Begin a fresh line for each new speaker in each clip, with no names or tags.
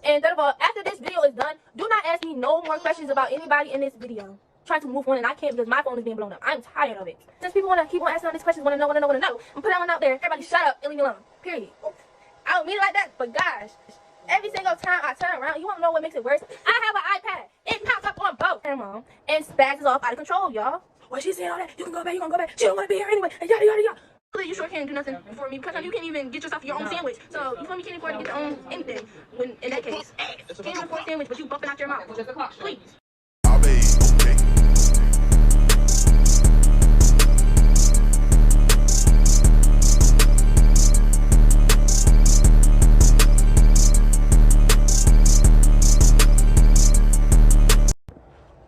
And third of all, after this video is done, do not ask me no more questions about anybody in this video. Trying to move on and I can't because my phone is being blown up. I'm tired of it. Since people want to keep on asking all these questions, want to know, I'm put that one out there. Everybody shut up and leave me alone. Period. I don't mean it like that, but gosh, every single time I turn around, you want to know what makes it worse? I have an iPad. It pops up on both. And spazzes off out of control, y'all. Well, she's saying all that. You can go back, you gonna go back. She don't want to be here anyway. Yada, yada, yada. You sure can't do nothing for me because you can't even get yourself your own sandwich. So you feel me? Can't afford to get your own anything. When in that case, can't even afford a sandwich, but you bumping out your mouth. Please.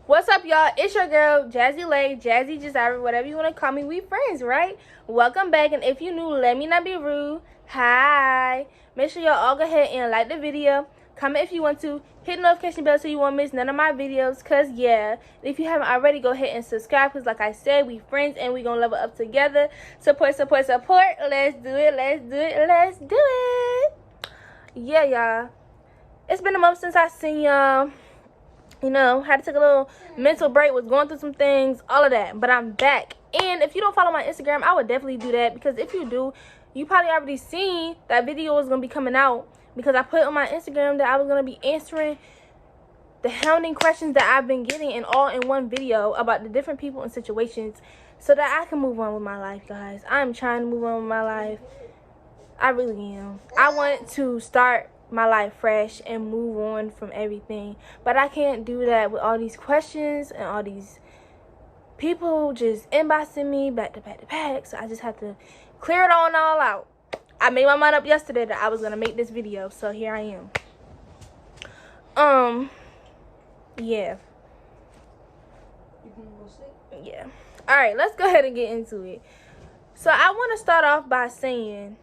What's up, y'all? It's your girl Jazzy Lay, Jazzy Jazara, whatever you want to call me. We friends, right? Welcome back, and if you new, let me not be rude. Hi. Make sure y'all all go ahead and like the video, comment if you want to, hit the notification bell so you won't miss none of my videos, cause yeah, if you haven't already, go ahead and subscribe, cause like I said, we friends and we gonna level up together. Support. Let's do it. Yeah, y'all, it's been a month since I seen y'all. You know, had to take a little mental break, was going through some things, all of that. But I'm back. And if you don't follow my Instagram, I would definitely do that. Because if you do, you probably already seen that video is going to be coming out. Because I put on my Instagram that I was going to be answering the hounding questions that I've been getting in all in one video about the different people and situations. So that I can move on with my life, guys. I'm trying to move on with my life. I really am. I want to start my life fresh and move on from everything, but I can't do that with all these questions and all these people just inboxing me back to back. So I just have to clear it all out. I made my mind up yesterday that I was gonna make this video, so here I am. Yeah. All right, let's go ahead and get into it. So I want to start off by saying,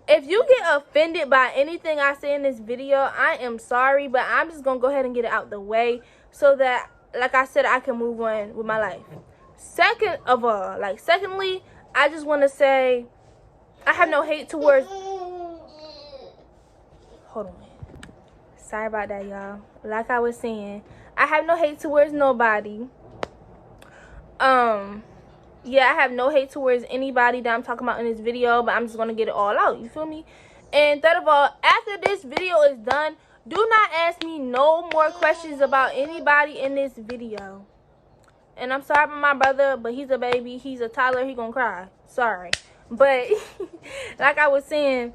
if you get offended by anything I say in this video, I am sorry, but I'm just going to go ahead and get it out the way so that, like I said, I can move on with my life. Secondly, I just want to say I have no hate towards... Hold on. Sorry about that, y'all. Like I was saying, I have no hate towards nobody. Yeah, I have no hate towards anybody that I'm talking about in this video, but I'm just going to get it all out, you feel me? And third of all, after this video is done, do not ask me no more questions about anybody in this video. And I'm sorry about my brother, but he's a baby, he's a toddler, he gonna cry. Sorry. But, like I was saying,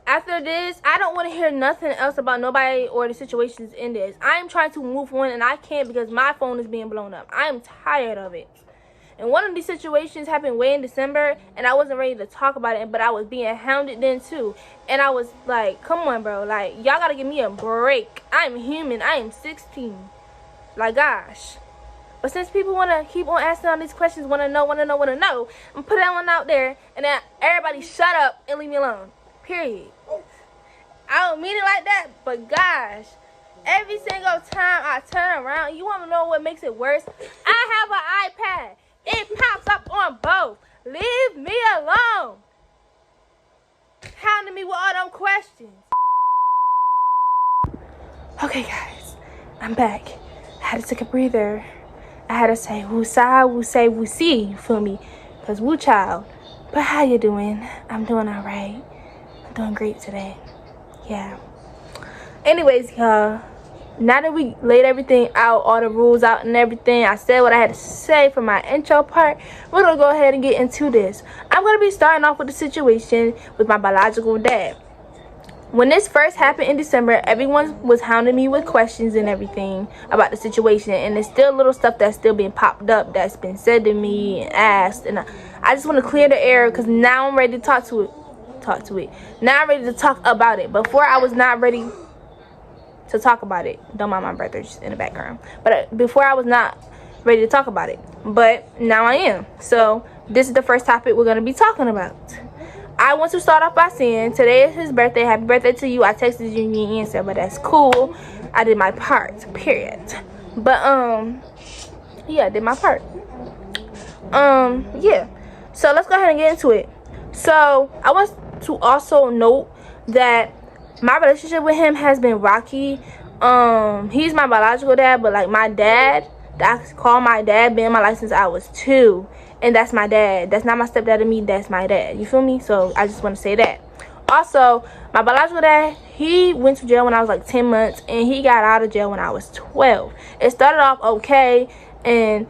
after this, I don't want to hear nothing else about nobody or the situations in this. I'm trying to move on, and I can't because my phone is being blown up. I'm tired of it. And one of these situations happened way in December, and I wasn't ready to talk about it, but I was being hounded then too. And I was like, come on, bro. Like, y'all got to give me a break. I'm human. I am 16. Like, gosh. But since people want to keep on asking all these questions, want to know, I'm put that one out there, and then everybody shut up and leave me alone. Period. I don't mean it like that, but gosh, every single time I turn around, you want to know what makes it worse? I have an iPad. It pops up on both. Leave me alone. Hounding me with all them questions. Okay, guys, I'm back. I had to take a breather. I had to say woosah, woosay, woosee, you feel me? Because woo child. But how you doing? I'm doing all right. Doing great today. Yeah. Anyways, y'all, now that we laid everything out, all the rules out and everything, I said what I had to say for my intro part, we're gonna go ahead and get into this. I'm gonna be starting off with the situation with my biological dad. When this first happened in December, everyone was hounding me with questions and everything about the situation, and there's still little stuff that's still being popped up that's been said to me and asked, and I just want to clear the air because now I'm ready to talk to it. Now I'm ready to talk about it. Before, I was not ready to talk about it. Don't mind my brothers in the background. But before, I was not ready to talk about it. But now I am. So this is the first topic we're going to be talking about. I want to start off by saying today is his birthday. Happy birthday to you. I texted you and you answered, but that's cool. I did my part, period. But yeah, I did my part. Yeah. So let's go ahead and get into it. So I want to also note that my relationship with him has been rocky. He's my biological dad, but like my dad, I call my dad, been in my life since I was 2, and that's my dad. That's not my stepdad to me, that's my dad. You feel me? So I just want to say that. Also, my biological dad, he went to jail when I was like 10 months, and he got out of jail when I was 12. It started off okay, and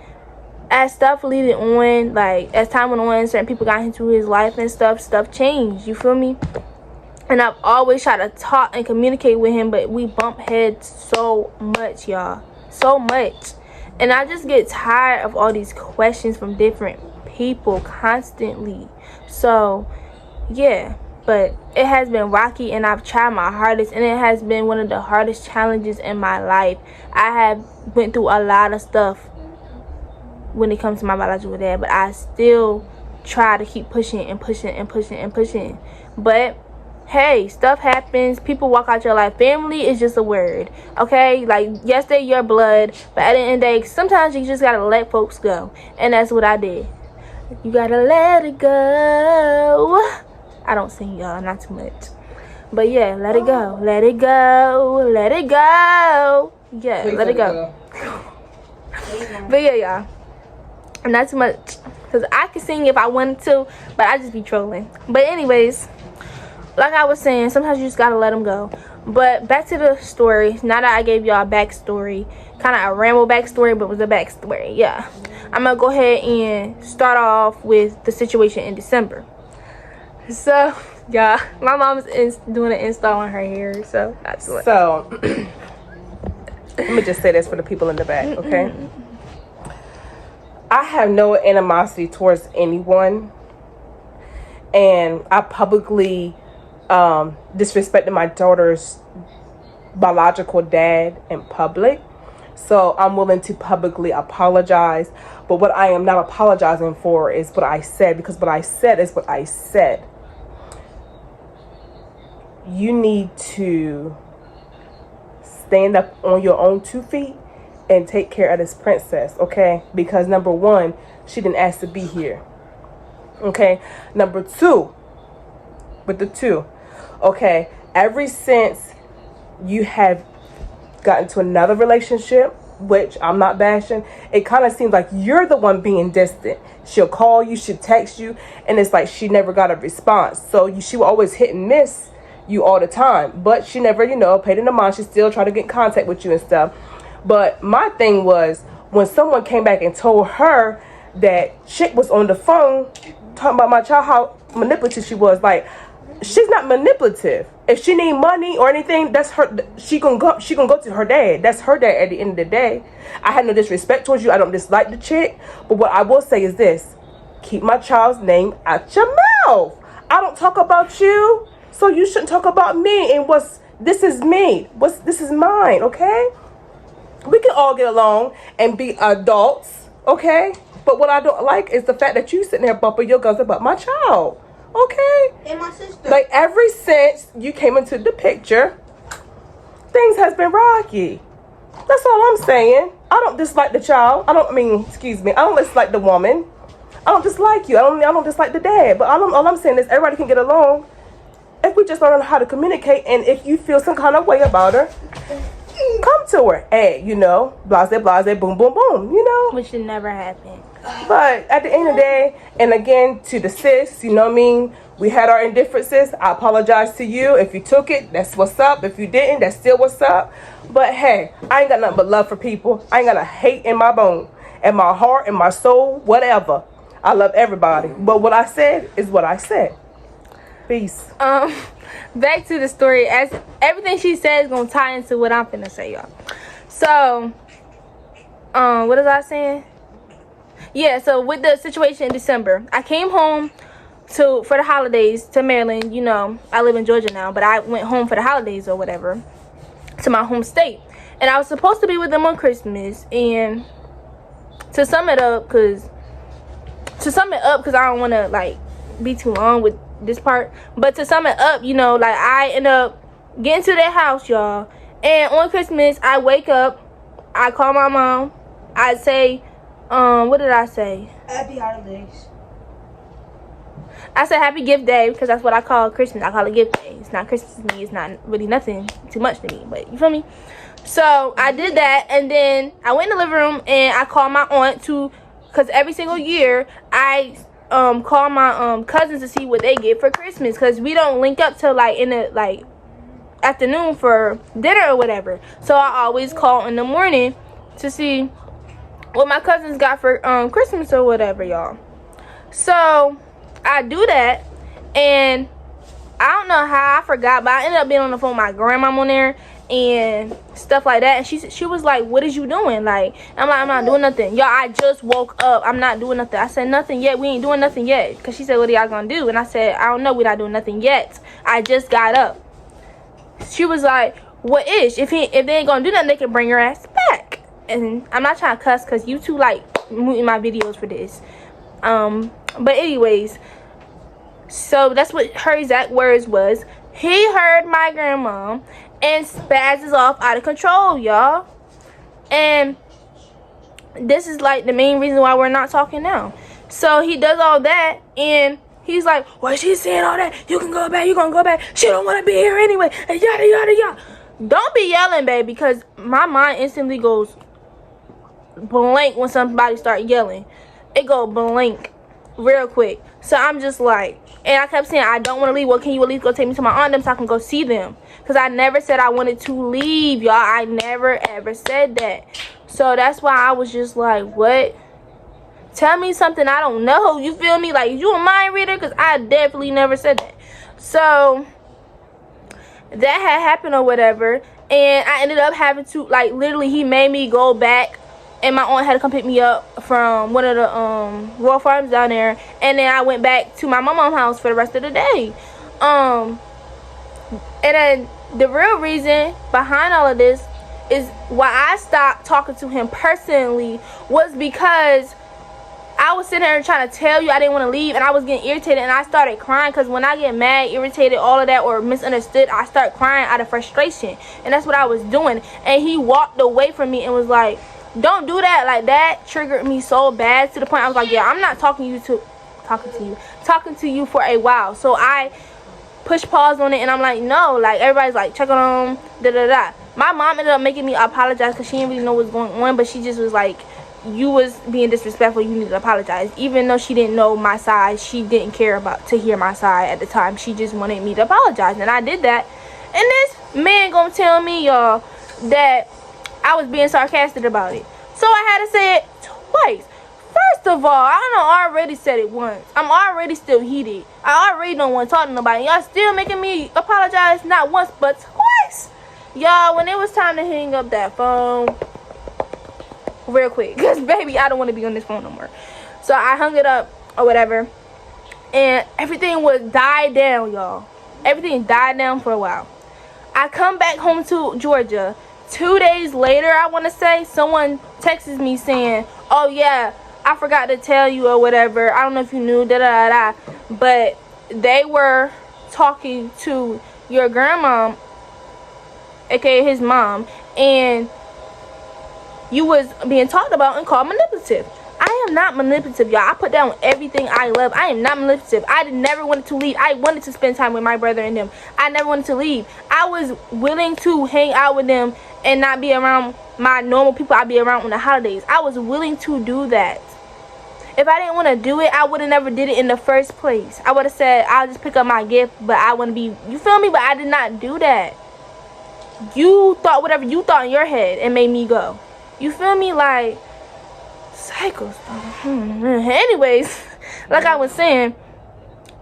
as stuff leading on, like as time went on, certain people got into his life and stuff changed. You feel me? And I've always tried to talk and communicate with him, but we bump heads so much, y'all. So much. And I just get tired of all these questions from different people constantly. So, yeah. But it has been rocky, and I've tried my hardest, and it has been one of the hardest challenges in my life. I have went through a lot of stuff when it comes to my biological dad, but I still try to keep pushing and pushing and pushing and pushing. But hey, stuff happens. People walk out your life. Family is just a word, okay? Like, yes, they're your blood, but at the end of the day, sometimes you just gotta let folks go, and that's what I did. You gotta let it go. I don't sing, y'all, not too much, but yeah, let it go, let it go, let it go. Yeah, please let it go. But yeah, y'all, not too much, because I could sing if I wanted to, but I just be trolling. But anyways, like I was saying, sometimes you just gotta let them go. But back to the story. Now that I gave y'all a backstory, kind of a ramble backstory, but it was a backstory. Yeah, I'm gonna go ahead and start off with the situation in December. So, y'all, my mom's doing an install on her hair, so that's what.
So, let me just say this for the people in the back, okay? I have no animosity towards anyone, and I publicly disrespected my daughter's biological dad in public. So I'm willing to publicly apologize. But what I am not apologizing for is what I said, because what I said is what I said. You need to stand up on your own 2 feet and take care of this princess, okay? Because number 1, she didn't ask to be here, okay? Number 2, with the 2, okay, ever since you have gotten to another relationship, which I'm not bashing, it kind of seems like you're the one being distant. She'll call you, she'll text you, and it's like she never got a response. So she will always hit and miss you all the time, but she never, paid in the mind. She still tried to get in contact with you and stuff. But my thing was, when someone came back and told her that chick was on the phone talking about my child, how manipulative she was, like, she's not manipulative. If she need money or anything, that's her. She gonna go to her dad. That's her dad at the end of the day. I had no disrespect towards you. I don't dislike the chick. But what I will say is this: keep my child's name out your mouth. I don't talk about you, so you shouldn't talk about me. And this is me. This is mine. Okay? We can all get along and be adults. Okay? But what I don't like is the fact that you sitting there bumping your guns about my child. Okay?
And my sister.
Like, ever since you came into the picture, things has been rocky. That's all I'm saying. I don't dislike the child. I don't dislike the woman. I don't dislike you. I don't dislike the dad. But all I'm saying is everybody can get along if we just learn how to communicate. And if you feel some kind of way about her, come to her. Hey, blase, blase, boom, boom, boom,
Which should never happen.
But at the end of the day, and again, to the sis, we had our indifferences. I apologize to you. If you took it, that's what's up. If you didn't, that's still what's up. But hey, I ain't got nothing but love for people. I ain't got a hate in my bone, in my heart, in my soul, whatever. I love everybody. But what I said is what I said. Peace.
Back to the story. As everything she said is gonna tie into what I'm finna say, y'all. So, what was I saying? Yeah, so with the situation in December, I came home for the holidays to Maryland. I live in Georgia now, but I went home for the holidays or whatever to my home state. And I was supposed to be with them on Christmas. And to sum it up, because I don't want to, be too long with this part. But to sum it up, I end up getting to their house, y'all. And on Christmas, I wake up, I call my mom, I say, what did I say?
Happy holidays.
I said happy gift day because that's what I call Christmas. I call it gift day. It's not Christmas to me. It's not really nothing too much to me, but you feel me? So I did that, and then I went in the living room and I called my aunt to, because every single year I call my cousins to see what they get for Christmas, because we don't link up till like in the like afternoon for dinner or whatever. So I always call in the morning to see what my cousins got for Christmas or whatever, y'all. So I do that, and I don't know how I forgot, but I ended up being on the phone with my grandma on there and stuff like that, and she was like, what is you doing? Like, I'm like, I'm not doing nothing, y'all. I just woke up. I'm not doing nothing. I said, nothing yet. We ain't doing nothing yet. Because she said, what are y'all gonna do? And I said, I don't know. We're not doing nothing yet. I just got up. She was like, what is? If they ain't gonna do nothing, they can bring your ass back. And I'm not trying to cuss because you two like muting my videos for this. But anyways, so that's what her exact words was. He heard my grandma and spazzes off out of control, y'all. And this is like the main reason why we're not talking now. So he does all that, and he's like, well, she's saying all that. You can go back. You gonna go back. She don't want to be here anyway. And yada, yada, yada. Don't be yelling, babe, because my mind instantly goes blank when somebody start yelling. It go blank real quick. So I'm just like, and I kept saying, I don't want to leave. Well, can you at least go take me to my aunt them so I can go see them? Because I never said I wanted to leave, y'all. I never, ever said that. So that's why I was just like, what? Tell me something I don't know. You feel me? Like, you a mind reader? Because I definitely never said that. So that had happened or whatever. And I ended up having to, like, literally, he made me go back. And my aunt had to come pick me up from one of the Royal Farms down there. And then I went back to my mom's house for the rest of the day. And then the real reason behind all of this is why I stopped talking to him personally was because I was sitting there trying to tell you I didn't want to leave, and I was getting irritated, and I started crying because when I get mad, irritated, all of that, or misunderstood, I start crying out of frustration. And that's what I was doing. And he walked away from me and was like, don't do that. Like, that triggered me so bad to the point I was like, yeah, I'm not talking to you for a while. So I push pause on it, and I'm like, no, like, everybody's like checking on da. My mom ended up making me apologize because she didn't really know what's going on, but she just was like, you was being disrespectful, you need to apologize. Even though she didn't know my side, she didn't care about to hear my side at the time. She just wanted me to apologize, and I did that. And this man gonna tell me, y'all, that I was being sarcastic about it. So I had to say it twice. First of all, I already said it once. I'm already still heated. I already don't want to talk to nobody. Y'all still making me apologize not once but twice. Y'all, when it was time to hang up that phone real quick, because baby, I don't want to be on this phone no more. So I hung it up or whatever, and everything was died down, y'all. Everything died down for a while. I come back home to Georgia. 2 days later, I want to say, someone texts me saying, oh yeah, I forgot to tell you or whatever. I don't know if you knew, but they were talking to your grandma, aka his mom, and you was being talked about and called manipulative. I am not manipulative, y'all. I put down everything I love. I am not manipulative. I never wanted to leave. I wanted to spend time with my brother and them. I never wanted to leave. I was willing to hang out with them and not be around my normal people I'd be around on the holidays. I was willing to do that. If I didn't want to do it, I would have never did it in the first place. I would have said, I'll just pick up my gift, but I want to be, you feel me? But I did not do that. You thought whatever you thought in your head and made me go. You feel me? Like, cycles. Anyways, like I was saying,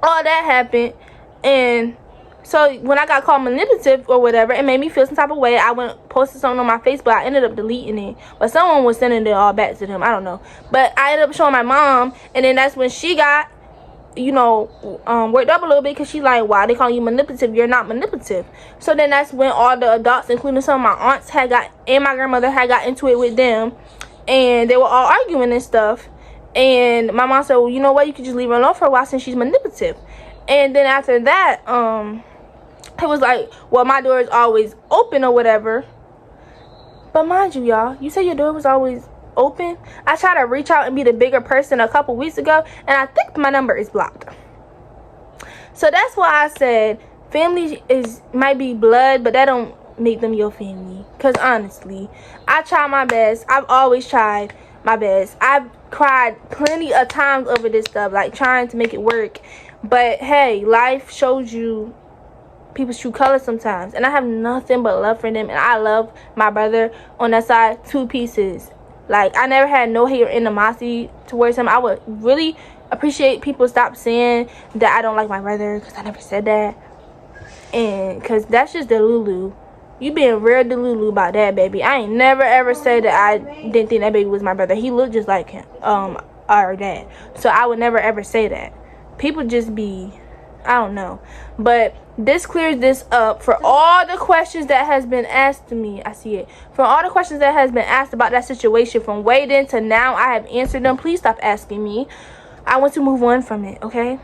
all that happened, and so when I got called manipulative or whatever, it made me feel some type of way. I went posted something on my Facebook. I ended up deleting it, but someone was sending it all back to them. I don't know, but I ended up showing my mom, and then that's when she got, you know, worked up a little bit because she's like, why they calling you manipulative? You're not manipulative. So then that's when all the adults, including some of my aunts, had got, and my grandmother had got into it with them, and they were all arguing and stuff. And my mom said, well, you know what, you could just leave her alone for a while since she's manipulative. And then after that, it was like, well, my door is always open or whatever. But mind you, y'all, you say your door was always open. I tried to reach out and be the bigger person a couple weeks ago, and I think my number is blocked. So that's why I said family might be blood, but that don't make them your family. Because honestly, I try my best. I've always tried my best. I've cried plenty of times over this stuff, like trying to make it work. But hey, life shows you people's true colors sometimes, and I have nothing but love for them, and I love my brother on that side 2 pieces. Like, I never had no hate or animosity towards him. I would really appreciate people stop saying that I don't like my brother, because I never said that. And because that's just Delulu. You being real Delulu about that, baby. I ain't never ever said that I didn't think that baby was my brother. He looked just like him, our dad. So I would never ever say that. People just be, I don't know. But this clears this up for all the questions that has been asked to me. I see it. For all the questions that has been asked about that situation from way then to now, I have answered them. Please stop asking me. I want to move on from it, okay?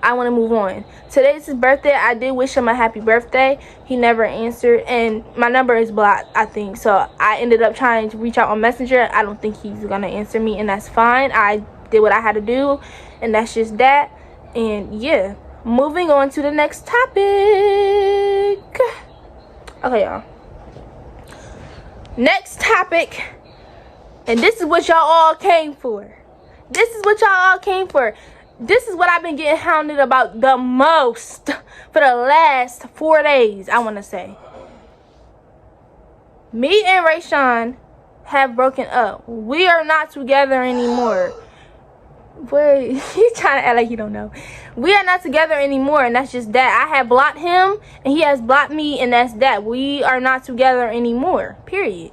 I want to move on. Today's his birthday. I did wish him a happy birthday. He never answered, and my number is blocked, I think. So I ended up trying to reach out on Messenger. I don't think he's gonna answer me, and that's fine. I did what I had to do, and that's just that. And yeah, moving on to the next topic. Okay, y'all. Next topic, and this is what y'all all came for. This is what y'all all came for. This is what I've been getting hounded about the most for the last 4 days, I want to say. Me and Rayshawn have broken up. We are not together anymore. Wait, he's trying to act like you don't know. We are not together anymore, and that's just that. I have blocked him, and he has blocked me, and that's that. We are not together anymore, period.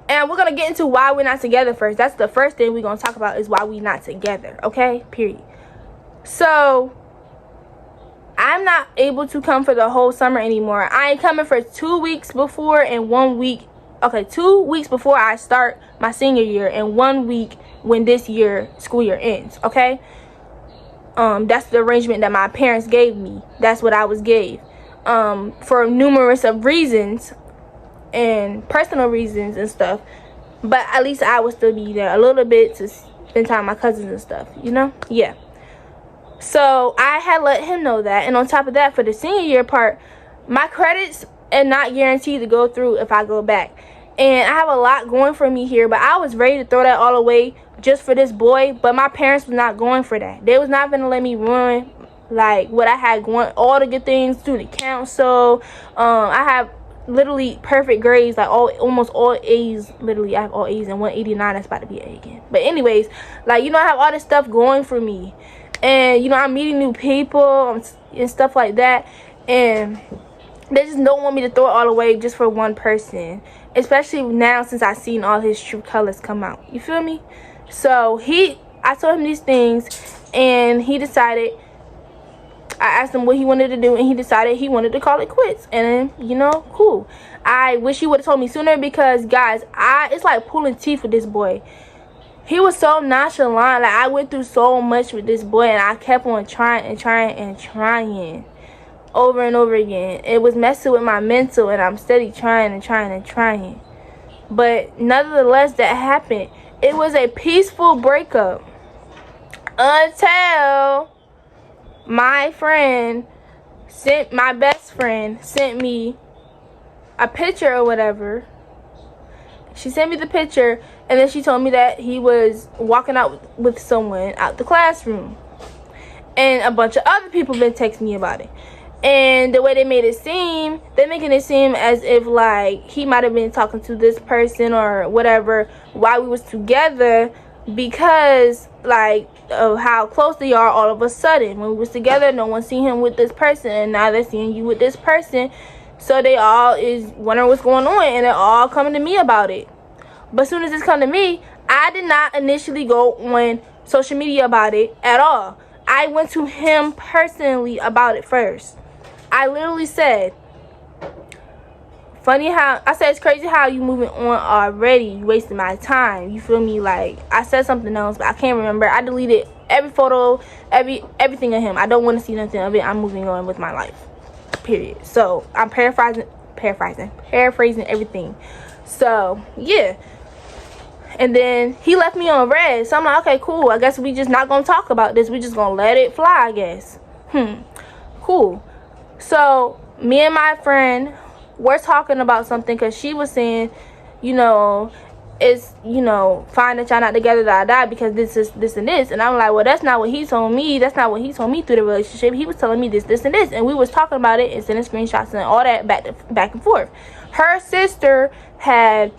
And we're going to get into why we're not together first. That's the first thing we're going to talk about, is why we're not together. Okay? Period. So, I'm not able to come for the whole summer anymore. I ain't coming for 2 weeks before and 1 week. Okay, 2 weeks before I start my senior year and 1 week when this school year ends. Okay? That's the arrangement that my parents gave me. That's what I was gave. For numerous of reasons. And personal reasons and stuff, but at least I would still be there a little bit to spend time with my cousins and stuff, you know. Yeah, so I had let him know that. And on top of that, for the senior year part, my credits are not guaranteed to go through if I go back, and I have a lot going for me here, but I was ready to throw that all away just for this boy. But my parents was not going for that. They was not gonna let me ruin like what I had going, all the good things through the council. I have literally perfect grades, like almost all A's. Literally, I have all A's and 189. That's about to be an A again. But anyways, like, you know, I have all this stuff going for me, and you know, I'm meeting new people and stuff like that, and they just don't want me to throw it all away just for one person, especially now since I've seen all his true colors come out. You feel me? So I told him these things, and he decided. I asked him what he wanted to do, and he decided he wanted to call it quits. And, you know, cool. I wish he would have told me sooner, because, guys, it's like pulling teeth with this boy. He was so nonchalant. Like, I went through so much with this boy, and I kept on trying and trying and trying over and over again. It was messing with my mental, and I'm steady trying and trying and trying. But, nonetheless, that happened. It was a peaceful breakup until my best friend sent me a picture or whatever. She sent me the picture, and then she told me that he was walking out with someone out the classroom, and a bunch of other people been texting me about it. And the way they made it seem, they're making it seem as if like he might have been talking to this person or whatever while we was together, because like of how close they are. All of a sudden, when we was together, no one seen him with this person, and now they're seeing you with this person. So they all is wondering what's going on, and they're all coming to me about it. But as soon as it's come to me, I did not initially go on social media about it at all. I went to him personally about it first. I literally said, it's crazy how you moving on already. You wasting my time. You feel me? Like, I said something else, but I can't remember. I deleted every photo, everything of him. I don't want to see nothing of it. I'm moving on with my life. Period. So, I'm paraphrasing everything. So, yeah. And then he left me on red. So I'm like, okay, cool. I guess we just not gonna talk about this. We just gonna let it fly, I guess. Cool. So me and my friend were talking about something, because she was saying, you know, it's, you know, fine that y'all not together, because this is this and this. And I'm like, well, that's not what he told me. That's not what he told me through the relationship. He was telling me this, this, and this. And we was talking about it and sending screenshots and all that back and forth. Her sister had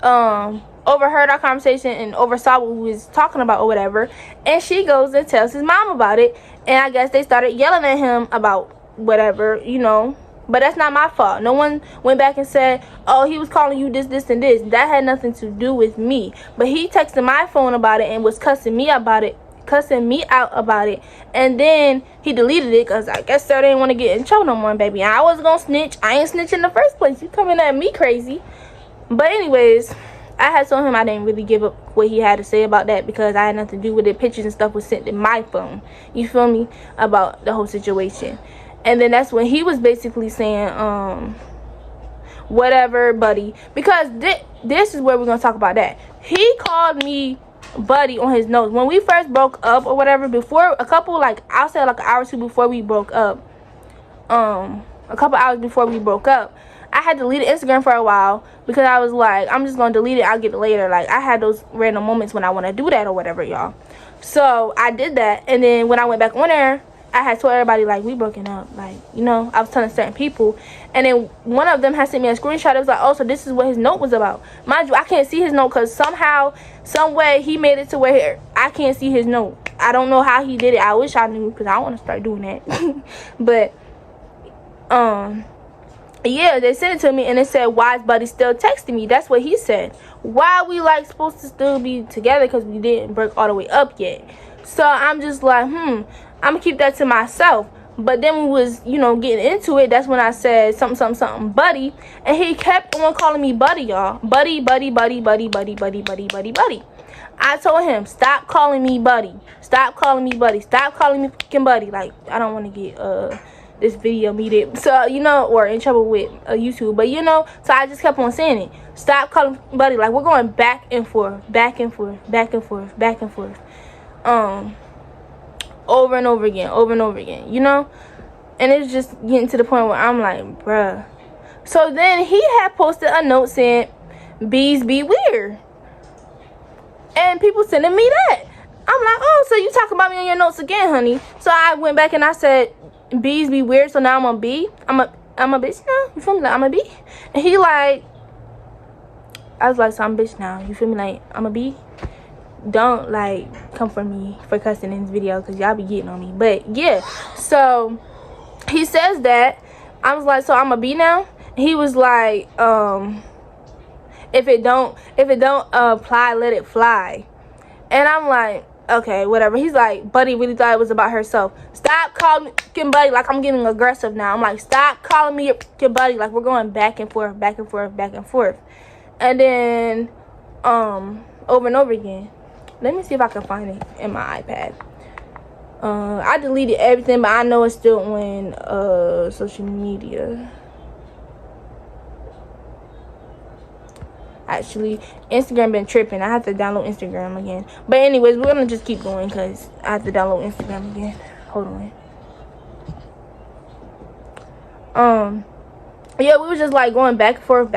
overheard our conversation and oversaw what we was talking about or whatever, and she goes and tells his mom about it, and I guess they started yelling at him about whatever, you know. But that's not my fault. No one went back and said, oh, he was calling you this, this, and this. That had nothing to do with me. But he texted my phone about it and was cussing me out about it. And then he deleted it, because I guess sir didn't want to get in trouble no more, baby. I wasn't going to snitch. I ain't snitching in the first place. You coming at me crazy. But anyways, I had told him I didn't really give up what he had to say about that, because I had nothing to do with it. Pictures and stuff was sent to my phone. You feel me? About the whole situation. And then that's when he was basically saying, whatever, buddy. Because this is where we're going to talk about that. He called me buddy on his notes. When we first broke up or whatever, before, I'll say like an hour or two before we broke up. A couple hours before we broke up, I had deleted Instagram for a while, because I was like, I'm just going to delete it. I'll get it later. Like, I had those random moments when I want to do that or whatever, y'all. So I did that. And then when I went back on there, I had told everybody, like, we broken up. Like, you know, I was telling certain people. And then one of them had sent me a screenshot. It was like, oh, so this is what his note was about. Mind you, I can't see his note, because somehow, some way, he made it to where I can't see his note. I don't know how he did it. I wish I knew, because I want to start doing that. But, yeah, they sent it to me, and it said, why is buddy still texting me? That's what he said. Why are we, like, supposed to still be together, because we didn't break all the way up yet? So I'm just like, I'm gonna keep that to myself. But then we was, you know, getting into it. That's when I said something, buddy. And he kept on calling me buddy, y'all. Buddy. I told him, stop calling me buddy. Stop calling me buddy. Stop calling me fucking buddy. Like, I don't want to get this video muted, so, you know, or in trouble with YouTube. But, you know, so I just kept on saying it. Stop calling me buddy. Like, we're going back and forth. Over and over again, you know. And it's just getting to the point where I'm like, bruh. So then he had posted a note saying, bees be weird, and people sending me that. I'm like, oh, so you talking about me on your notes again, honey? So I went back and I said, bees be weird, so now I'm a bee. I'm a bitch now. You feel me? Like, I'm a bee. And he like, I was like, so I'm a bitch now. You feel me? Like, I'm a bee. Don't, like, come for me for cussing in this video, because y'all be getting on me. But yeah, so he says that. I was like, so I'm a bee now? He was like, if it don't apply, let it fly. And I'm like, okay, whatever. He's like, buddy really thought it was about herself. Stop calling me fucking buddy. Like, I'm getting aggressive now. I'm like, stop calling me your fucking buddy. Like, we're going back and forth. And then over and over again. Let me see if I can find it in my iPad. I deleted everything, but I know it's still on social media. Actually, Instagram been tripping. I have to download Instagram again. But anyways, we're gonna just keep going, because I have to download Instagram again. Hold on. Yeah, we were just like going back and forth.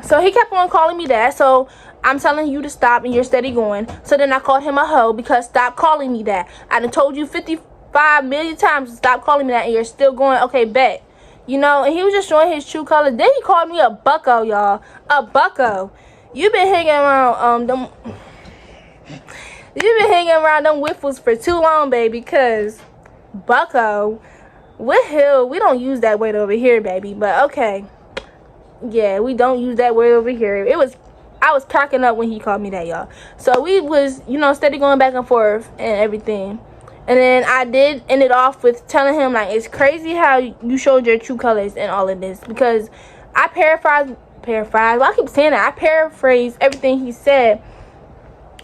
So he kept on calling me that. So I'm telling you to stop, and you're steady going. So then I called him a hoe, because stop calling me that. I done told you 55 million times to stop calling me that, and you're still going. Okay, bet. You know, and he was just showing his true colors. Then he called me a bucko, y'all. A bucko. You've been hanging around them whiffles for too long, baby, because bucko, what hell? We don't use that word over here, baby. But okay. Yeah, we don't use that word over here. I was cracking up when he called me that, y'all. So we was, you know, steady going back and forth and everything. And then I did end it off with telling him, like, it's crazy how you showed your true colors and all of this. Because I paraphrased. Well, I keep saying that. I paraphrased everything he said.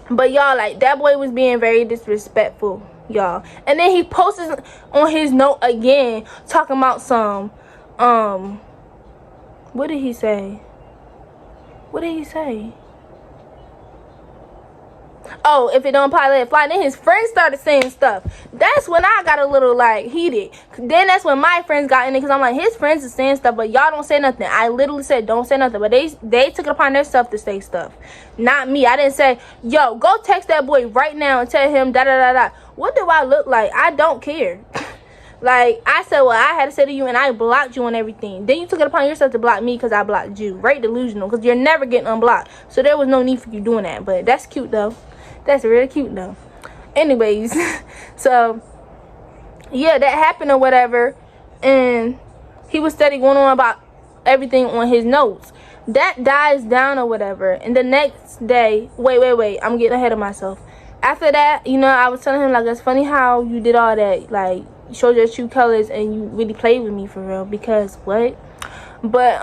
But, y'all, like, that boy was being very disrespectful, y'all. And then he posted on his note again, talking about some, what did he say? What did he say? Oh, if it don't apply, let it fly. Then his friends started saying stuff. That's when I got a little like heated. Then that's when my friends got in it, because I'm like, his friends are saying stuff, but y'all don't say nothing. I literally said don't say nothing, but they took it upon themselves to say stuff, not me. I didn't say, yo, go text that boy right now and tell him da da da da. What do I look like? I don't care. Like, I said what I had to say to you, and I blocked you on everything. Then you took it upon yourself to block me because I blocked you. Right, delusional, because you're never getting unblocked. So there was no need for you doing that. But that's cute, though. That's really cute, though. Anyways, so, yeah, that happened or whatever. And he was steady going on about everything on his notes. That dies down or whatever. And the next day, wait. I'm getting ahead of myself. After that, you know, I was telling him, like, it's funny how you did all that. Like, you showed your true colors and you really played with me for real. Because what? But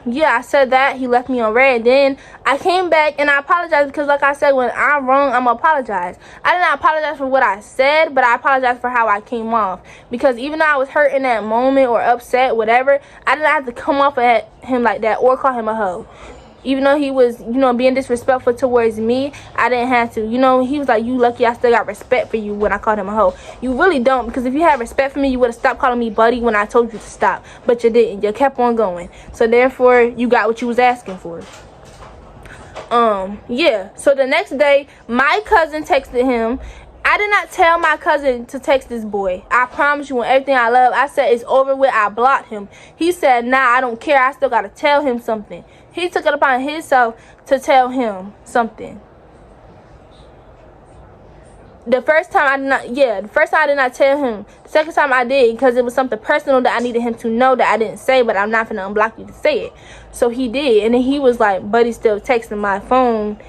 yeah, I said that. He left me on red. Then I came back and I apologized, because like I said, when I'm wrong, I'm gonna apologize. I did not apologize for what I said, but I apologized for how I came off, because even though I was hurt in that moment or upset, whatever, I didn't have to come off at him like that or call him a hoe. Even though he was, you know, being disrespectful towards me, I didn't have to. You know, he was like, you lucky I still got respect for you when I called him a hoe. You really don't, because if you had respect for me, you would have stopped calling me buddy when I told you to stop. But you didn't. You kept on going. So therefore, you got what you was asking for. Yeah. So the next day, my cousin texted him. I did not tell my cousin to text this boy. I promise you, on everything I love, I said it's over with. I blocked him. He said, nah, I don't care. I still got to tell him something. He took it upon himself to tell him something. The first time I did not tell him. The second time I did, because it was something personal that I needed him to know that I didn't say, but I'm not finna unblock you to say it. So he did. And then he was like, buddy still texting my phone.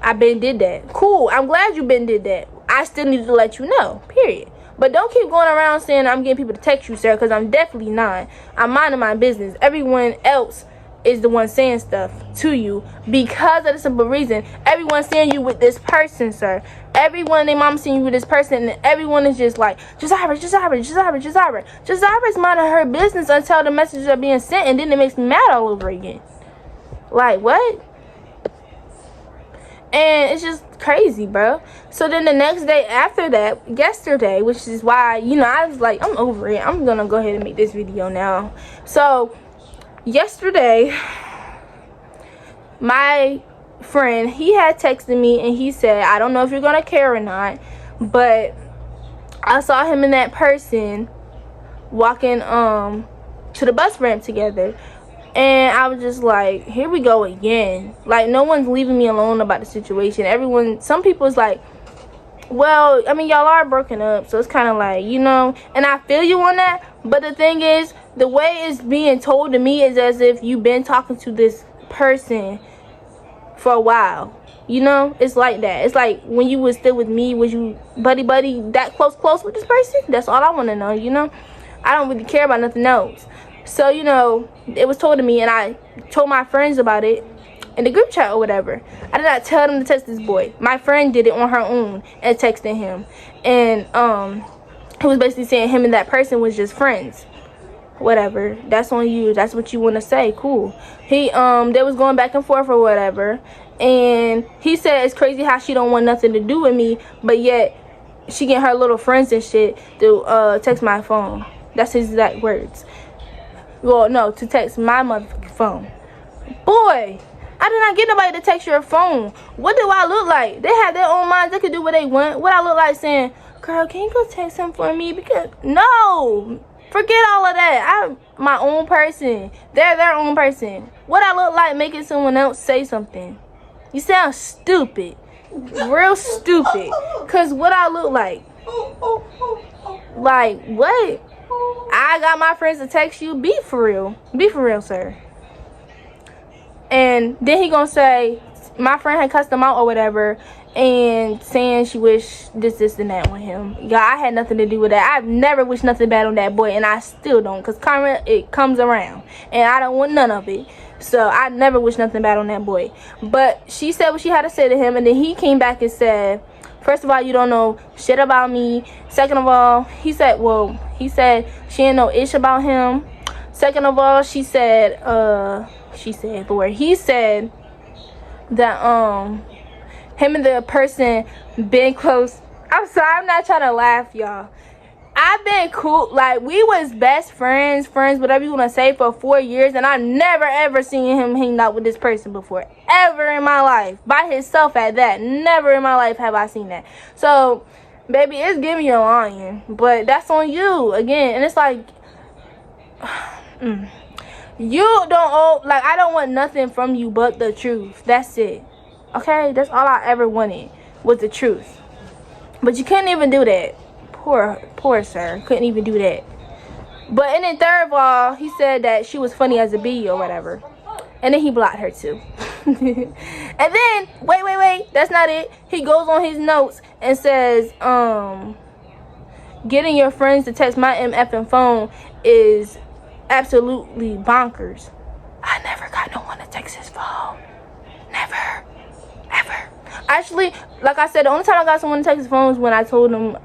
I been did that. Cool. I'm glad you been did that. I still needed to let you know. Period. But don't keep going around saying I'm getting people to text you, sir, because I'm definitely not. I'm minding my business. Everyone else is the one saying stuff to you because of the simple reason everyone's seeing you with this person, sir. Everyone, their mom seeing you with this person, and everyone is just like, Jazira. Jazira's minding her business until the messages are being sent, and then it makes me mad all over again. Like, what? And it's just crazy, bro. So then the next day after that, yesterday, which is why, you know, I was like, I'm over it. I'm gonna go ahead and make this video now. So yesterday, my friend, he had texted me and he said, I don't know if you're gonna care or not, but I saw him and that person walking to the bus ramp together. And I was just like, here we go again. Like, no one's leaving me alone about the situation. Some people's like, well, I mean, y'all are broken up, so it's kind of like, you know, and I feel you on that. But the thing is, the way it's being told to me is as if you've been talking to this person for a while. You know, it's like that. It's like when you was still with me, was you buddy that close with this person? That's all I want to know, you know. I don't really care about nothing else. So, you know, it was told to me, and I told my friends about it in the group chat or whatever. I did not tell them to text this boy. My friend did it on her own and texted him. And he was basically saying him and that person was just friends. Whatever. That's on you. That's what you want to say. Cool. They was going back and forth or whatever. And he said it's crazy how she don't want nothing to do with me, but yet she get her little friends and shit to text my phone. That's his exact words. Well, no, to text my motherfucking phone. Boy, I did not get nobody to text your phone. What do I look like? They have their own minds. They can do what they want. What I look like saying, girl, can you go text him for me? Because, no. Forget all of that. I'm my own person. They're their own person. What I look like making someone else say something? You sound stupid. Real stupid. Because what I look like? Like, what? I got my friends to text you. Be for real. Be for real, sir. And then he gonna say my friend had cussed him out or whatever, and saying she wished this and that on him. Yeah, I had nothing to do with that. I've never wished nothing bad on that boy, and I still don't, because karma, it comes around, and I don't want none of it. So I never wish nothing bad on that boy. But she said what she had to say to him, and then he came back and said, first of all, you don't know shit about me. Second of all, he said she ain't no ish about him. Second of all, he said that him and the person been close. I'm sorry, I'm not trying to laugh, y'all. I've been cool, like, we was best friends, whatever you want to say, for 4 years, and I never ever seen him hang out with this person before, ever in my life, by himself at that. Never in my life have I seen that. So, baby, it's giving you a lying, but that's on you, again, and it's like, you don't owe, like, I don't want nothing from you but the truth. That's it, okay? That's all I ever wanted, was the truth, but you couldn't even do that. Poor sir, couldn't even do that. But and then third of all, he said that she was funny as a bee or whatever, and then he blocked her too. And then wait, that's not it. He goes on his notes and says, getting your friends to text my MFing phone is absolutely bonkers. I never got no one to text his phone. Never, ever. Actually, like I said, the only time I got someone to text his phone is when I told him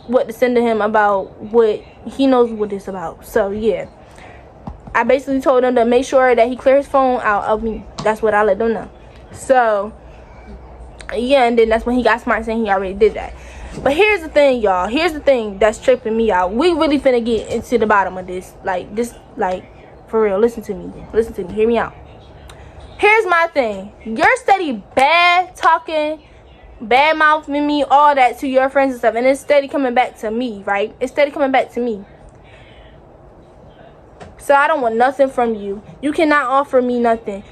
what to send to him about what he knows what it's about. So yeah, I basically told him to make sure that he clears his phone out of me. That's what I let them know. So yeah, and then that's when he got smart, saying he already did that. But here's the thing, y'all. Here's the thing that's tripping me out. We really finna get into the bottom of this. Like, for real. Listen to me. Hear me out. Here's my thing. You're steady bad talking, bad mouthing me, all that to your friends and stuff, and it's steady coming back to me, right? It's steady coming back to me. So I don't want nothing from you. You cannot offer me nothing.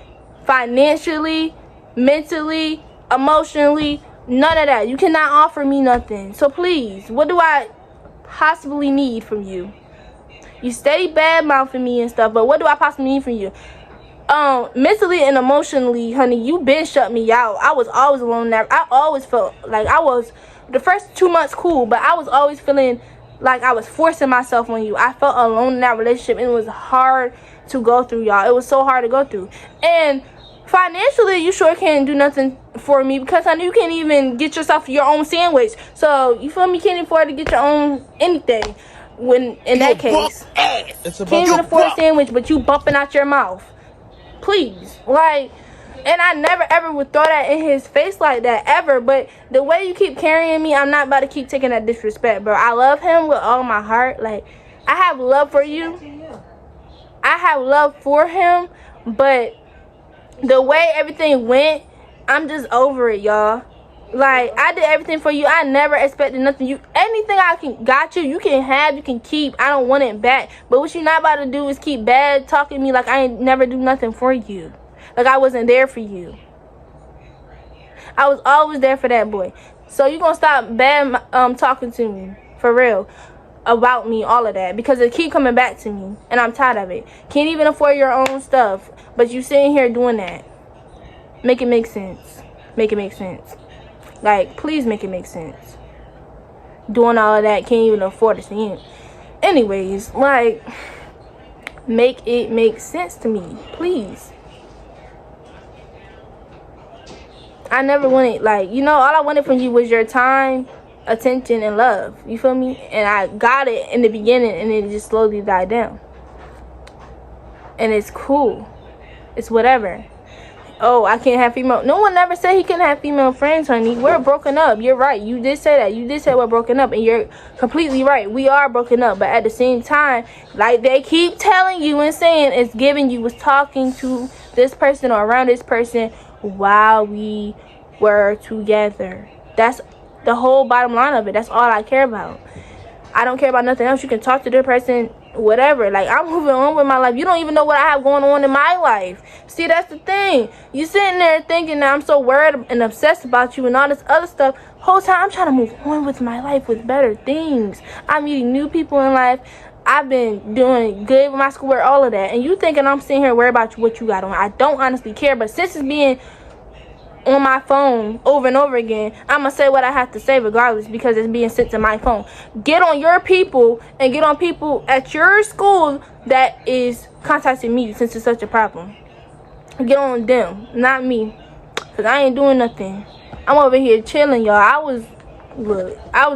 Financially, mentally, emotionally, none of that. You cannot offer me nothing. So please, what do I possibly need from you? You steady bad mouthing me and stuff, but what do I possibly need from you? Mentally and emotionally, honey, you been shut me out. I was always alone there. I always felt like I was, the first 2 months cool, but I was always feeling like I was forcing myself on you. I felt alone in that relationship, and it was hard to go through, y'all. It was so hard to go through. And financially, you sure can't do nothing for me, because honey, you can't even get yourself your own sandwich. So you feel me? Can't afford to get your own anything. When in that case, can't even afford a sandwich, but you bumping out your mouth. Please, like, and I never ever would throw that in his face like that, ever. But the way you keep carrying me, I'm not about to keep taking that disrespect, bro. I love him with all my heart. Like, I have love for you. I have love for him, but the way everything went, I'm just over it, y'all. Like, I did everything for you. I never expected nothing. Anything I got you, you can have, you can keep. I don't want it back. But what you're not about to do is keep bad talking to me like I ain't never do nothing for you. Like I wasn't there for you. I was always there for that boy. So you gonna stop bad talking to me, for real, about me, all of that, because it keep coming back to me, and I'm tired of it. Can't even afford your own stuff, but you sitting here doing that. Make it make sense. Make it make sense. Like, please make it make sense. Doing all of that, can't even afford to see it. Anyways, like, make it make sense to me, please. I never wanted, like, you know, all I wanted from you was your time, attention, and love. You feel me? And I got it in the beginning, and it just slowly died down. And it's cool. It's whatever. Oh, I can't have female. No one ever said he couldn't have female friends, honey. We're broken up. You're right. You did say that. You did say we're broken up, and you're completely right. We are broken up, but at the same time, like they keep telling you and saying, it's giving you was talking to this person or around this person while we were together. That's the whole bottom line of it. That's all I care about. I don't care about nothing else. You can talk to the person, whatever. Like, I'm moving on with my life. You don't even know what I have going on in my life. See, that's the thing. You sitting there thinking that I'm so worried and obsessed about you and all this other stuff. Whole time I'm trying to move on with my life with better things. I'm meeting new people in life. I've been doing good with my schoolwork, all of that. And you thinking I'm sitting here worried about what you got on. I don't honestly care. But since it's being on my phone over and over again, I'm gonna say what I have to say regardless, because it's being sent to my phone. Get on your people and get on people at your school that is contacting me, since it's such a problem. Get on them, not me, because I ain't doing nothing. I'm over here chilling, y'all. I was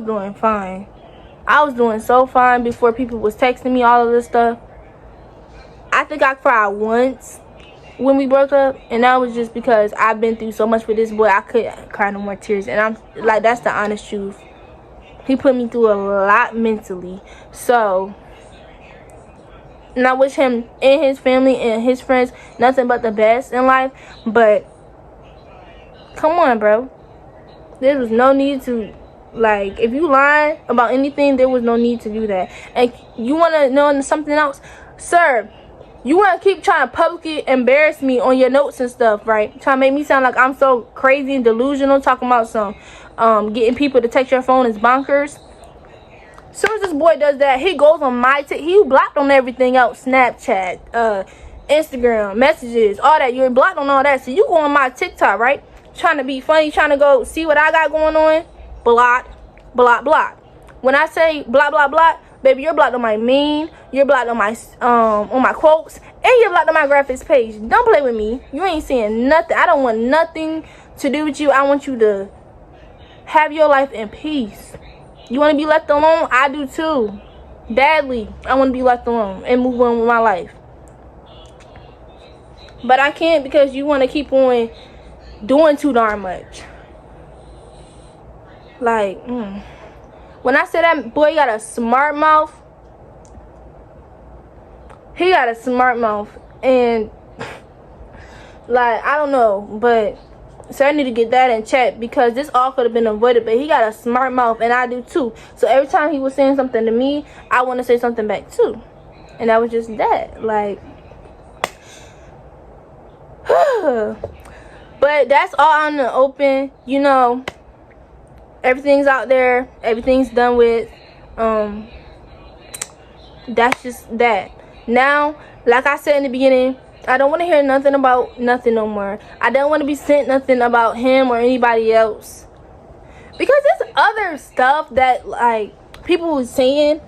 doing fine. I was doing so fine before people was texting me all of this stuff. I think I cried once when we broke up, and that was just because I've been through so much with this boy. I couldn't cry no more tears, and I'm like, that's the honest truth. He put me through a lot mentally. So, and I wish him and his family and his friends nothing but the best in life. But come on, bro. There was no need to, like, if you lying about anything, there was no need to do that. And you want to know something else? Sir, you want to keep trying to publicly embarrass me on your notes and stuff, right? Trying to make me sound like I'm so crazy and delusional, talking about some getting people to text your phone is bonkers. As soon as this boy does that, he goes on my he blocked on everything else. Snapchat, Instagram, messages, all that. You're blocked on all that. So you go on my TikTok, right? Trying to be funny, trying to go see what I got going on. Block, block, block. When I say block, block, block, baby, you're blocked on my meme, you're blocked on my quotes, and you're blocked on my graphics page. Don't play with me. You ain't saying nothing. I don't want nothing to do with you. I want you to have your life in peace. You want to be left alone? I do too. Badly. I want to be left alone and move on with my life. But I can't because you want to keep on doing too darn much. Like, when I said that boy got a smart mouth, he got a smart mouth. And, like, I don't know, but so I need to get that in check because this all could have been avoided. But he got a smart mouth, and I do too. So every time he was saying something to me, I want to say something back too. And that was just that. Like, but that's all on the open. You know, everything's out there. Everything's done with. That's just that. Now, like I said in the beginning, I don't want to hear nothing about nothing no more. I don't want to be sent nothing about him or anybody else. Because there's other stuff that, like, people was saying.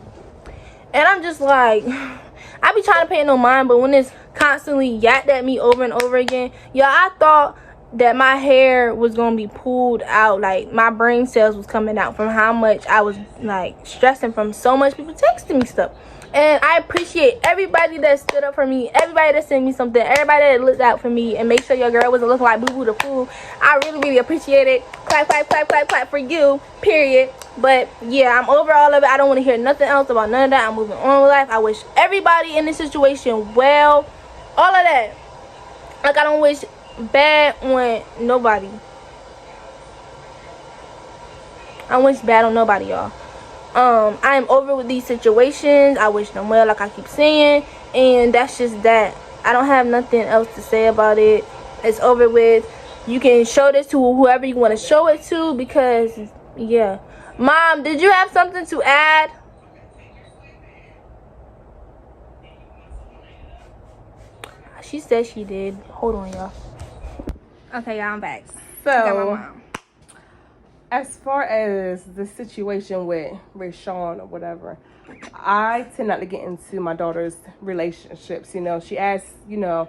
And I'm just like, I be trying to pay no mind. But when it's constantly yacked at me over and over again. Yeah, I thought that my hair was going to be pulled out. Like, my brain cells was coming out from how much I was, like, stressing from so much people texting me stuff. And I appreciate everybody that stood up for me, everybody that sent me something, everybody that looked out for me and made sure your girl wasn't looking like Boo Boo the Fool. I really, really appreciate it. Clap, clap, clap, clap, clap for you, period. But, yeah, I'm over all of it. I don't want to hear nothing else about none of that. I'm moving on with life. I wish everybody in this situation well. All of that. Like, I don't wish bad on nobody. I wish bad on nobody, y'all. I am over with these situations. I wish them well, like I keep saying, and that's just that. I don't have nothing else to say about it. It's over with. You can show this to whoever you want to show it to, because yeah. Mom, did you have something to add? She said she did. Hold on, y'all. Okay, y'all, I'm back.
So, as far as the situation with Rayshawn or whatever, I tend not to get into my daughter's relationships. You know, she asks, you know,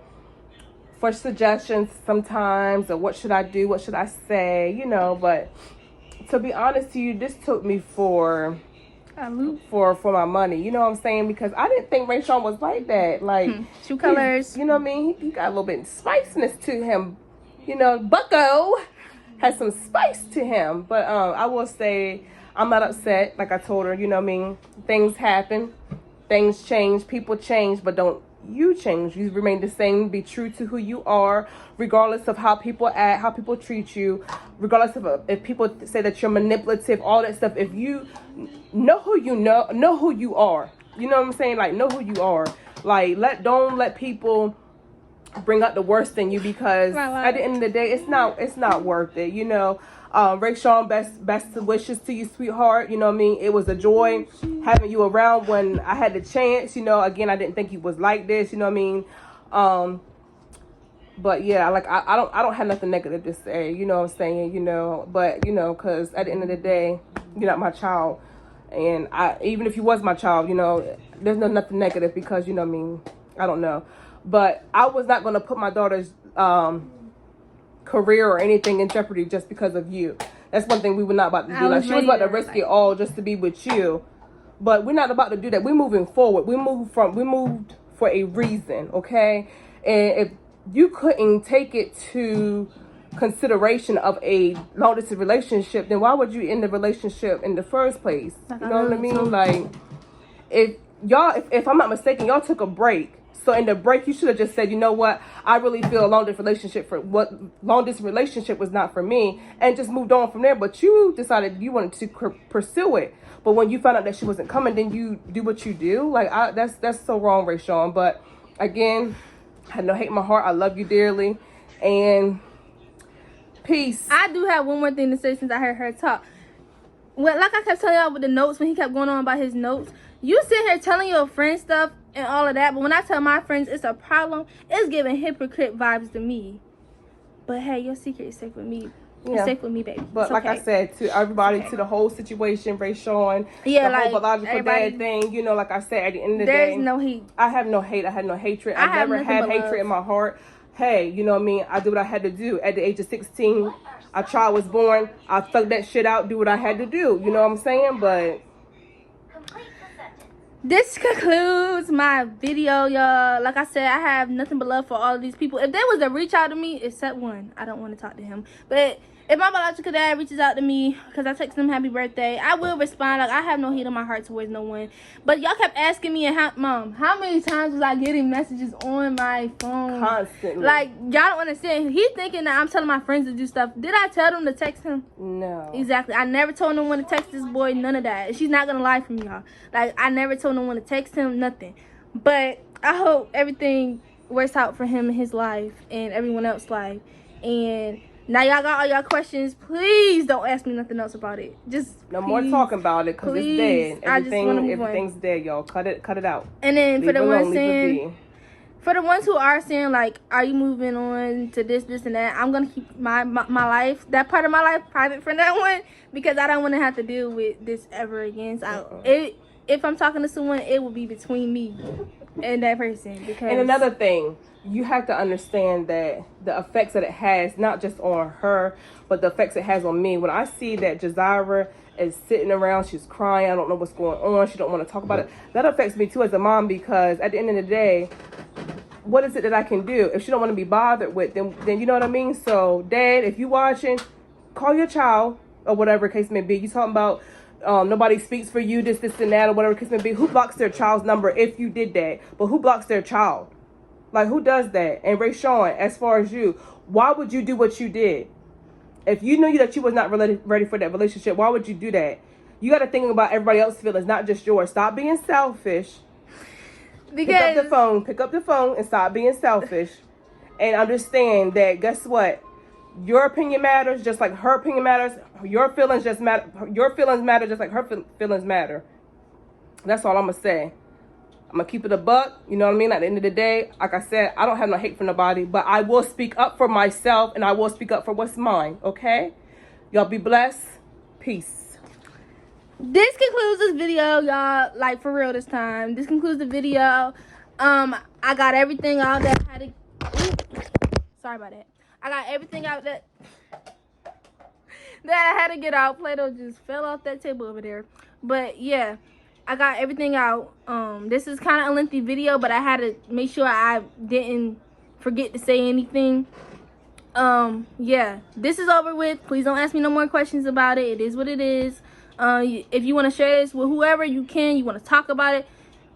for suggestions sometimes, or what should I do, what should I say, you know. But to be honest to you, this took me for my money. You know what I'm saying? Because I didn't think Rayshawn was like that. Like,
True colors.
You know what I mean? He got a little bit of spiciness to him. You know, Bucko has some spice to him. But I will say I'm not upset. Like I told her, you know what I mean? Things happen. Things change. People change. But don't you change. You remain the same. Be true to who you are, regardless of how people act, how people treat you, regardless of if people say that you're manipulative, all that stuff. If you know who you know who you are. You know what I'm saying? Like, know who you are. Like, don't let people bring out the worst in you, because at the end of the day, it's not worth it. You know, Rayshawn, best wishes to you, sweetheart. You know what I mean? It was a joy having you around when I had the chance. You know, again, I didn't think he was like this. You know what I mean? But yeah, like I don't have nothing negative to say. You know what I'm saying? You know, but you know, because at the end of the day, you're not my child, and even if you was my child, you know, there's nothing negative, because you know what I mean? I don't know. But I was not going to put my daughter's career or anything in jeopardy just because of you. That's one thing we were not about to do. Like, she was about to risk it all just to be with you. But we're not about to do that. We're moving forward. We moved for a reason, okay? And if you couldn't take it to consideration of a long distance relationship, then why would you end the relationship in the first place? You know what I mean? Like, if I'm not mistaken, y'all took a break. So in the break, you should have just said, you know what, I really feel a long distance relationship was not for me, and just moved on from there. But you decided you wanted to pursue it. But when you found out that she wasn't coming, then you do what you do. Like, that's so wrong, Rayshawn. But again, I had no hate in my heart. I love you dearly, and peace.
I do have one more thing to say since I heard her talk. Well, like I kept telling y'all with the notes, when he kept going on about his notes, you sit here telling your friends stuff and all of that, but when I tell my friends it's a problem, it's giving hypocrite vibes to me. But hey, your secret is safe with me. Yeah. It's safe with me, baby.
But like I said, to everybody, to the whole situation, Rayshawn,
yeah,
the
like,
whole biological dad thing, you know, like I said, at the end of the day,
there's no hate.
I have no hate. I had no hatred. I never had hatred in my heart. Hey, you know what I mean? I did what I had to do. At the age of 16, a child was born. I thugged that shit out, do what I had to do. You know what I'm saying? But
this concludes my video, y'all. Like I said, I have nothing but love for all of these people. If they was to reach out to me, except one, I don't want to talk to him. But if my biological dad reaches out to me, because I text him happy birthday, I will respond. Like, I have no hate in my heart towards no one. But y'all kept asking me, Mom, how many times was I getting messages on my phone?
Constantly.
Like, y'all don't understand. He's thinking that I'm telling my friends to do stuff. Did I tell them to text him?
No.
Exactly. I never told no one to text this boy, none of that. She's not going to lie for me, y'all. Like, I never told no one to text him, nothing. But I hope everything works out for him in his life and everyone else's life. And now y'all got all y'all questions. Please don't ask me nothing else about it. Just
no more talking about it, because it's dead. Everything's dead, y'all. Cut it out.
And then for the ones saying, for the ones who are saying, like, are you moving on to this and that, I'm gonna keep my life, that part of my life, private for that one, because I don't want to have to deal with this ever again. So if I'm talking to someone, it will be between me and that person. Because,
and another thing, you have to understand that the effects that it has, not just on her, but the effects it has on me. When I see that Jazira is sitting around, she's crying, I don't know what's going on, she don't want to talk about it, that affects me too as a mom, because at the end of the day, what is it that I can do? If she don't want to be bothered with, then you know what I mean? So, Dad, if you watching, call your child, or whatever case may be. You talking about nobody speaks for you, this and that, or whatever case may be. Who blocks their child's number if you did that? But who blocks their child? Like, who does that? And Rayshawn, as far as you, why would you do what you did? If you knew that you was not ready for that relationship, why would you do that? You got to think about everybody else's feelings, not just yours. Stop being selfish.
Because
Pick up the phone and stop being selfish. And understand that, guess what? Your opinion matters just like her opinion matters. Your feelings matter just like her feelings matter. That's all I'm going to say. I'm going to keep it a buck. You know what I mean? At the end of the day, like I said, I don't have no hate for nobody. But I will speak up for myself. And I will speak up for what's mine. Okay? Y'all be blessed. Peace.
This concludes this video, y'all. Like, for real this time. This concludes the video. I got everything out that I had to... Sorry about that. I got everything out that I had to get out. Play-Doh just fell off that table over there. But, yeah. I got everything out. This is kind of a lengthy video, but I had to make sure I didn't forget to say anything. Yeah, this is over with. Please don't ask me no more questions about it. It is what it is. If you want to share this with whoever, you can. You want to talk about it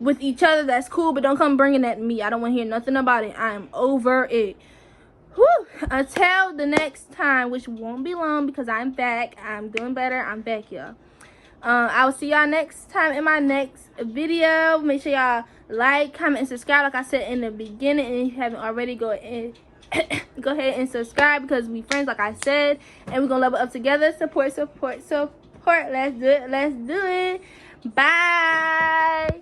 with each other, that's cool, but don't come bringing that to me. I don't want to hear nothing about it. I am over it. Whew. Until the next time, which won't be long because I'm back. I'm doing better. I'm back, y'all. I will see y'all next time in my next video. Make sure y'all like, comment, and subscribe like I said in the beginning. And if you haven't already, go ahead and subscribe, because we friends like I said. And we're going to level up together. Support. Let's do it. Bye.